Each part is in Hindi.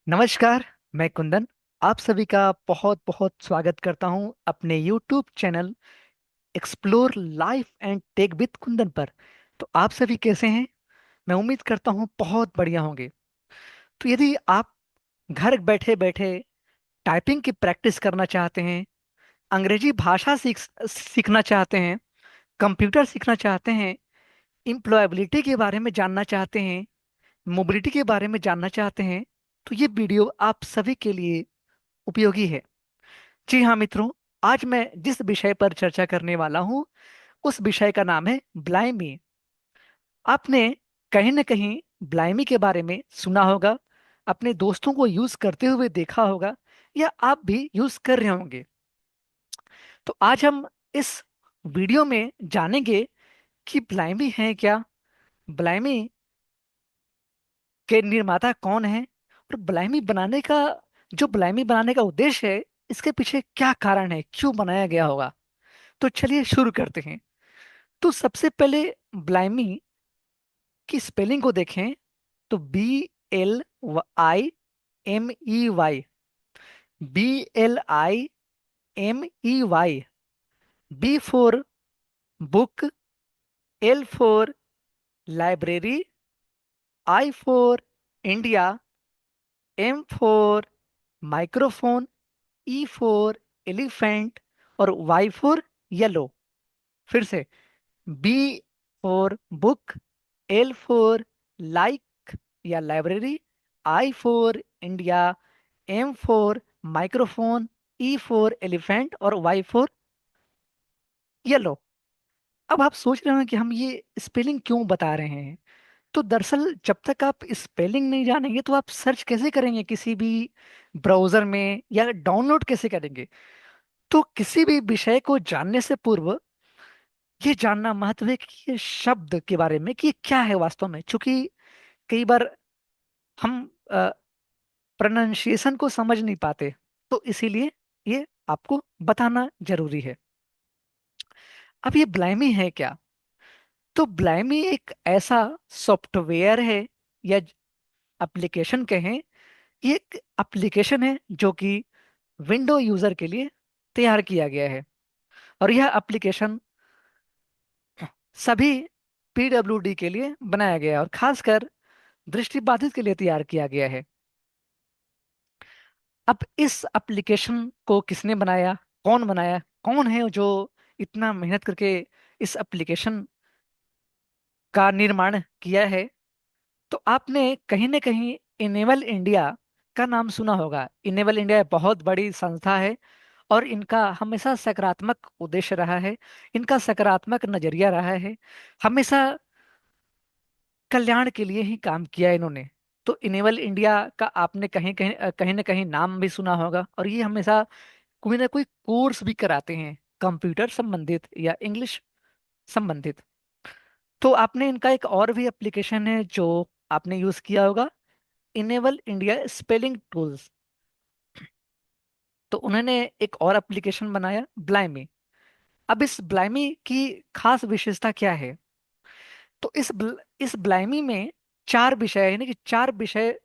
नमस्कार। मैं कुंदन आप सभी का बहुत बहुत स्वागत करता हूं अपने YouTube channel explore life and tech with Kundan पर। तो आप सभी कैसे हैं? मैं उम्मीद करता हूं बहुत बढ़िया होंगे। तो यदि आप घर बैठे बैठे टाइपिंग की प्रैक्टिस करना चाहते हैं, अंग्रेजी भाषा सीखना चाहते हैं, कंप्यूटर सीखना चाहते हैं, एम्प्लॉयबिलिटी के बारे में जानना चाहते हैं, मोबिलिटी के बारे में जानना चाहते हैं, तो ये वीडियो आप सभी के लिए उपयोगी है। जी हाँ मित्रों, आज मैं जिस विषय पर चर्चा करने वाला हूँ उस विषय का नाम है ब्लाइमी। आपने कहीं न कहीं ब्लाइमी के बारे में सुना होगा, अपने दोस्तों को यूज करते हुए देखा होगा, या आप भी यूज कर रहे होंगे। तो आज हम इस वीडियो में जानेंगे कि ब्लाइमी है क्या, ब्लाइमी के निर्माता कौन है, और ब्लाइमी बनाने का उद्देश्य है, इसके पीछे क्या कारण है, क्यों बनाया गया होगा। तो चलिए शुरू करते हैं। तो सबसे पहले ब्लाइमी की स्पेलिंग को देखें तो BLIMEY। BLIMEY। B for book, L for library, I for India, M for microphone, E for elephant, और Y फॉर येलो। फिर से B for book, L for like या library, I for India, M for microphone, E for elephant, और वाई फॉर येलो। अब आप सोच रहे हो कि हम ये स्पेलिंग क्यों बता रहे हैं। तो दरअसल जब तक आप स्पेलिंग नहीं जानेंगे तो आप सर्च कैसे करेंगे किसी भी ब्राउजर में, या डाउनलोड कैसे करेंगे। तो किसी भी विषय को जानने से पूर्व ये जानना महत्व है कि ये शब्द के बारे में, कि ये क्या है वास्तव में। क्योंकि कई बार हम प्रोनाउंसिएशन को समझ नहीं पाते, तो इसीलिए ये आपको बताना जरूरी है। अब ये ब्लाइमी है क्या? तो ब्लाइमी एक ऐसा सॉफ्टवेयर है, या एप्लीकेशन कहें। ये एक एप्लीकेशन है जो कि विंडो यूजर के लिए तैयार किया गया है। और यह एप्लीकेशन सभी पीडब्ल्यूडी के लिए बनाया गया है, और खासकर दृष्टिबाधित के लिए तैयार किया गया है। अब इस एप्लीकेशन को किसने बनाया, कौन बनाया, कौन है जो इतना मेहनत करके इस एप्लीकेशन का निर्माण किया है। तो आपने कहीं ना कहीं इनेबल इंडिया का नाम सुना होगा। इनेबल इंडिया बहुत बड़ी संस्था है, और इनका हमेशा सकारात्मक उद्देश्य रहा है, इनका सकारात्मक नजरिया रहा है। हमेशा कल्याण के लिए ही काम किया है इन्होंने। तो इनेबल इंडिया का आपने कहीं ना कहीं नाम भी सुना होगा, और ये हमेशा कोई ना कोई कोर्स भी कराते हैं, कंप्यूटर संबंधित या इंग्लिश संबंधित। तो आपने इनका एक और भी एप्लीकेशन है जो आपने यूज किया होगा, इनेबल इंडिया स्पेलिंग टूल्स। तो उन्होंने एक और एप्लीकेशन बनाया, ब्लाइमी। अब इस ब्लाइमी की खास विशेषता क्या है? तो इस ब्लाइमी में चार विषय है, यानी कि चार विषय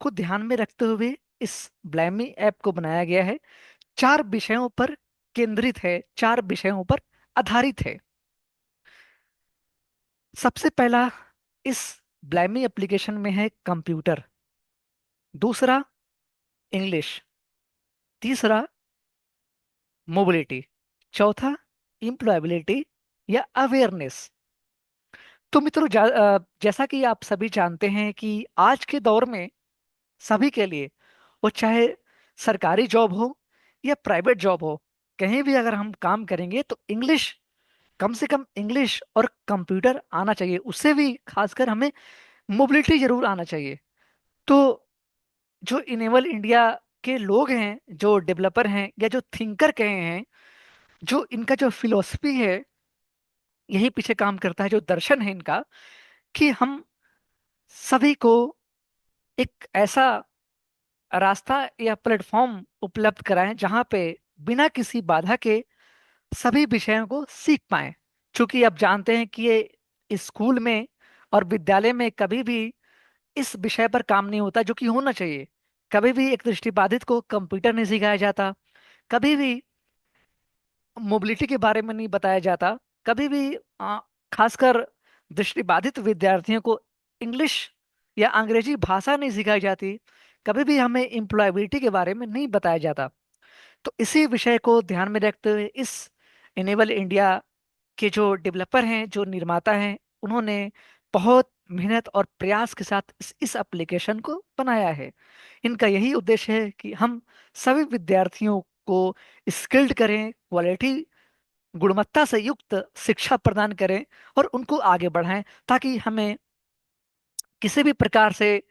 को ध्यान में रखते हुए इस ब्लाइमी ऐप को बनाया गया है। चार विषयों पर केंद्रित है, चार विषयों पर आधारित है। सबसे पहला इस ब्लाइमी एप्लीकेशन में है कंप्यूटर, दूसरा इंग्लिश, तीसरा मोबिलिटी, चौथा इम्प्लॉयबिलिटी या अवेयरनेस। तो मित्रों, जैसा कि आप सभी जानते हैं कि आज के दौर में सभी के लिए, वो चाहे सरकारी जॉब हो या प्राइवेट जॉब हो, कहीं भी अगर हम काम करेंगे तो इंग्लिश, कम से कम इंग्लिश और कंप्यूटर आना चाहिए। उससे भी खासकर हमें मोबिलिटी जरूर आना चाहिए। तो जो इनेबल इंडिया के लोग हैं, जो डेवलपर हैं या जो थिंकर कहे हैं, जो इनका जो फिलोसफी है, यही पीछे काम करता है, जो दर्शन है इनका, कि हम सभी को एक ऐसा रास्ता या प्लेटफॉर्म उपलब्ध कराएं जहां पे बिना किसी बाधा के सभी विषयों को सीख पाएं। क्योंकि अब जानते हैं कि ये स्कूल में और विद्यालय में कभी भी इस विषय पर काम नहीं होता जो कि होना चाहिए। कभी भी एक दृष्टिबाधित को कंप्यूटर नहीं सिखाया जाता, कभी भी मोबिलिटी के बारे में नहीं बताया जाता, कभी भी खासकर दृष्टिबाधित विद्यार्थियों को इंग्लिश या अंग्रेजी भाषा नहीं सिखाई जाती, कभी भी हमें एम्प्लॉयबिलिटी के बारे में नहीं बताया जाता। तो इसी विषय को ध्यान में रखते हुए इस इनेबल इंडिया के जो डेवलपर हैं, जो निर्माता हैं, उन्होंने बहुत मेहनत और प्रयास के साथ इस एप्लीकेशन को बनाया है। इनका यही उद्देश्य है कि हम सभी विद्यार्थियों को स्किल्ड करें, क्वालिटी गुणवत्ता से युक्त शिक्षा प्रदान करें और उनको आगे बढ़ाएं, ताकि हमें किसी भी प्रकार से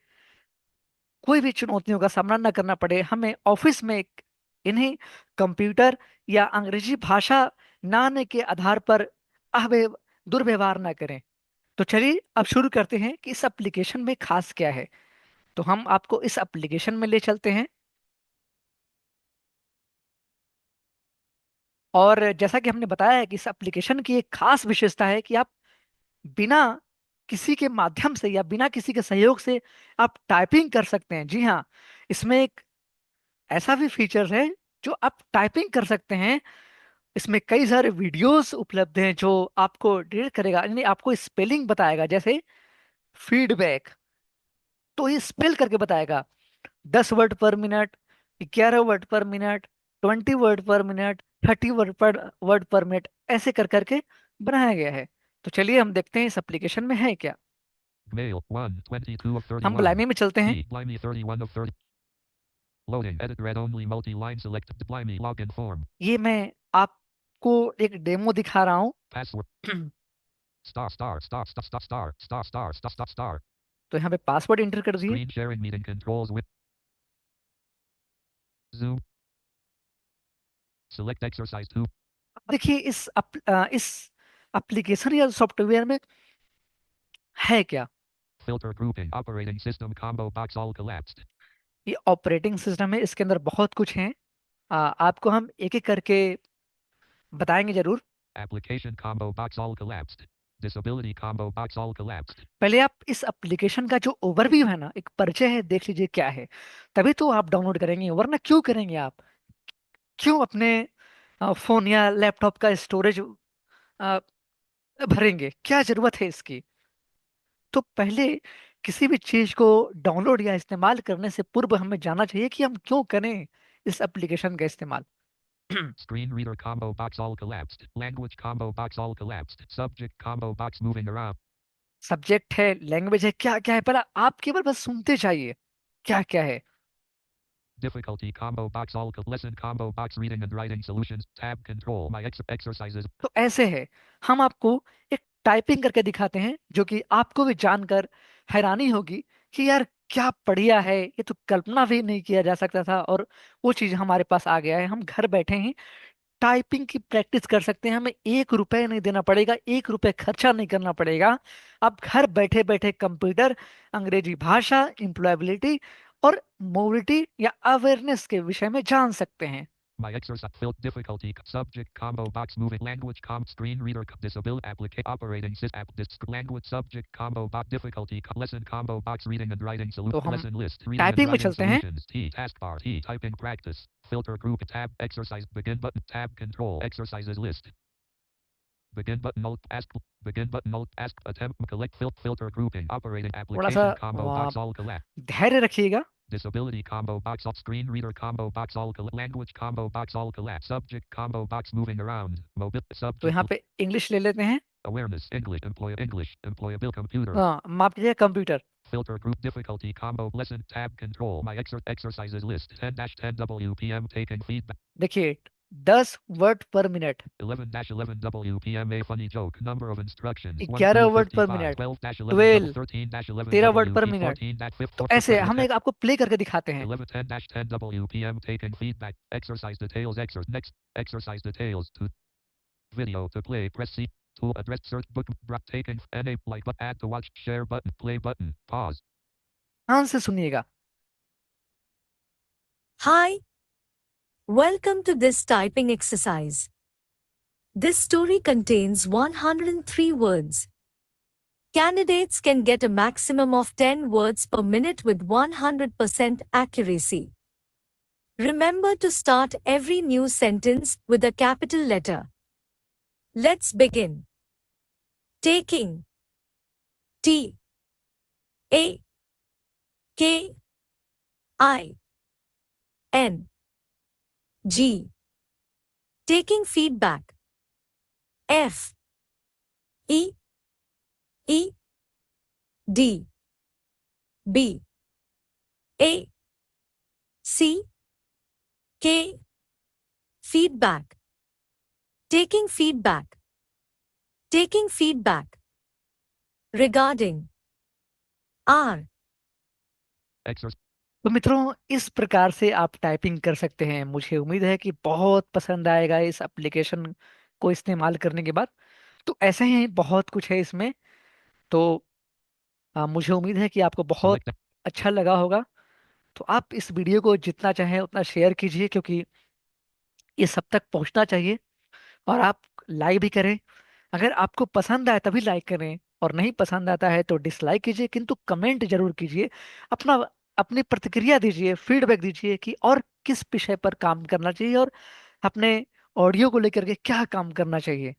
कोई भी चुनौतियों का सामना न करना पड़े, हमें ऑफिस में इन्हें कंप्यूटर या अंग्रेजी भाषा न आने के आधार पर अव्यव दुर्व्यवहार ना करें। तो चलिए अब शुरू करते हैं कि इस एप्लीकेशन में खास क्या है। तो हम आपको इस एप्लीकेशन में ले चलते हैं, और जैसा कि हमने बताया है कि इस एप्लीकेशन की एक खास विशेषता है कि आप बिना किसी के माध्यम से या बिना किसी के सहयोग से आप टाइपिंग कर सकते हैं। जी हाँ, इसमें एक ऐसा भी फीचर है जो आप टाइपिंग कर सकते हैं। इसमें कई सारे वीडियोस उपलब्ध हैं जो आपको डिटेक्ट करेगा, यानी आपको स्पेलिंग बताएगा। जैसे फीडबैक, तो ये स्पेल करके बताएगा। 10 वर्ड पर मिनट, 11 वर्ड पर मिनट, 20 वर्ड पर मिनट, 30 वर्ड पर मिनट, ऐसे कर करके बनाया गया है। तो चलिए हम देखते हैं इस एप्लीकेशन में है क्या। Mail 1, 22 of हम 31. ब्लाइमी में चलते हैं। Blimey 31 of 30. Loading. Edit read only multi-line select. Blimey login form. ये मैं आपको एक डेमो दिखा रहा हूँ। Password. Star star star star star star star star star star star. तो यहाँ पे पासवर्ड एंटर कर दिए। Screen sharing meeting controls with Zoom. Select exercise 2. अब देखिए इस एप्लीकेशन या सॉफ्टवेयर में है क्या। Filter grouping. Operating system combo box all collapsed. ये ऑपरेटिंग सिस्टम है, इसके अंदर बहुत कुछ है। आपको हम एक एक करके बताएंगे जरूर। Application combo box all collapsed. Disability combo box all collapsed. पहले आप इस एप्लीकेशन का जो ओवरव्यू है ना, एक परिचय है, देख लीजिए क्या है, तभी तो आप डाउनलोड करेंगे, वरना क्यों करेंगे आप। क्यों अपने फोन या लैपटॉप का स्टोरेज भरेंगे, क्या जरूरत है इसकी। तो पहले किसी भी चीज को डाउनलोड या इस्तेमाल करने से पूर्व हमें जानना चाहिए कि हम क्यों करें इस एप्लीकेशन का इस्तेमाल। Screen reader combo box all collapsed. Language combo box all collapsed. Subject combo box moving around. Subject है, लैंग्वेज है, क्या क्या है, पहले आप केवल बस सुनते जाइए क्या क्या है। Difficulty combo box all lesson combo box reading and writing solutions. Tab control my exercises. तो ऐसे है, हम आपको एक टाइपिंग करके दिखाते हैं जो कि आपको भी जानकर हैरानी होगी कि यार क्या बढ़िया है, ये तो कल्पना भी नहीं किया जा सकता था, और वो चीज हमारे पास आ गया है। हम घर बैठे ही टाइपिंग की प्रैक्टिस कर सकते हैं, हमें 1 रुपए नहीं देना पड़ेगा, 1 रुपए खर्चा नहीं करना पड़ेगा। आप घर बैठे बैठे कंप्यूटर, अंग्रेजी भाषा, एम्प्लॉयबिलिटी और मोबिलिटी या अवेयरनेस के विषय में जान सकते हैं। My exercise field difficulty subject combo box moving language screen reader disability operating system language subject combo box difficulty lesson combo box reading and writing तो solution हम lesson list reading and typing में writing चलते हैं। solutions T taskbar T typing practice filter group tab exercise begin button tab control exercises list begin button alt ask begin button alt ask attempt collect filter grouping operating थोड़ा सा application combo box all collapse धैर्य रखिएगा। disability combo box all screen reader combo box all language combo box all collapse subject combo box moving around mobile तो यहाँ subject पे इंग्लिश ले लेते हैं। awareness English employable computer हाँ, माफ कीजिए, computer. filter group difficulty combo lesson tab control my exercises list 10-10 WPM taking feedback देखिए, 10 वर्ड पर minute, 11-11 WPM a funny joke number of instructions 1 ग्यारह 2 वर्ड पर 55 मिनट 12-11 12, 13-11 13 वर्ड पर WP मिनट। 14-5 तो 4 ऐसे हम एक आपको प्ले करके दिखाते हैं। 11-10 WPM taking feedback exercise details next exercise details to video to play press C to address search book taking enable like but add to watch share button play button pause ध्यान से सुनिएगा। Hi, welcome to this typing exercise. This story contains 103 words. Candidates can get a maximum of 10 words per minute with 100% accuracy. Remember to start every new sentence with a capital letter. Let's begin. Taking. T. A. K. I. N. G. Taking feedback. F. E. E. D. B. A. C. K. Feedback. Taking feedback. Taking feedback. Regarding. R. Exercise. तो मित्रों, इस प्रकार से आप टाइपिंग कर सकते हैं। मुझे उम्मीद है कि बहुत पसंद आएगा इस एप्लीकेशन को इस्तेमाल करने के बाद। तो ऐसे ही बहुत कुछ है इसमें। तो मुझे उम्मीद है कि आपको बहुत Select. अच्छा लगा होगा। तो आप इस वीडियो को जितना चाहें उतना शेयर कीजिए, क्योंकि ये सब तक पहुंचना चाहिए। और आप लाइक भी करें। अगर आपको पसंद आए तभी लाइक करें, और नहीं पसंद आता है तो डिसलाइक कीजिए, किंतु कमेंट जरूर कीजिए। अपना अपनी प्रतिक्रिया दीजिए, फीडबैक दीजिए कि और किस विषय पर काम करना चाहिए, और अपने ऑडियो को लेकर के क्या काम करना चाहिए।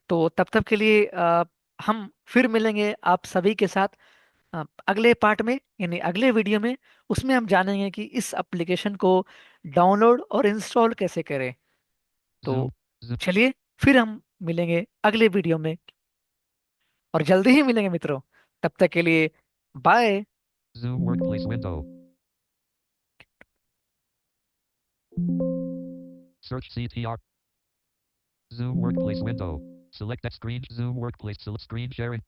तो तब तक के लिए हम फिर मिलेंगे आप सभी के साथ अगले पार्ट में, यानी अगले वीडियो में। उसमें हम जानेंगे कि इस एप्लीकेशन को डाउनलोड और इंस्टॉल कैसे करें। Zoom. तो Zoom. चलिए, फिर हम मिलेंगे अगले वीडियो में, और जल्दी ही मिलेंगे मित्रों। तब तक के लिए bye. Zoom workplace window. Search CTR. Zoom workplace window. Select that screen. Zoom workplace. Select screen sharing.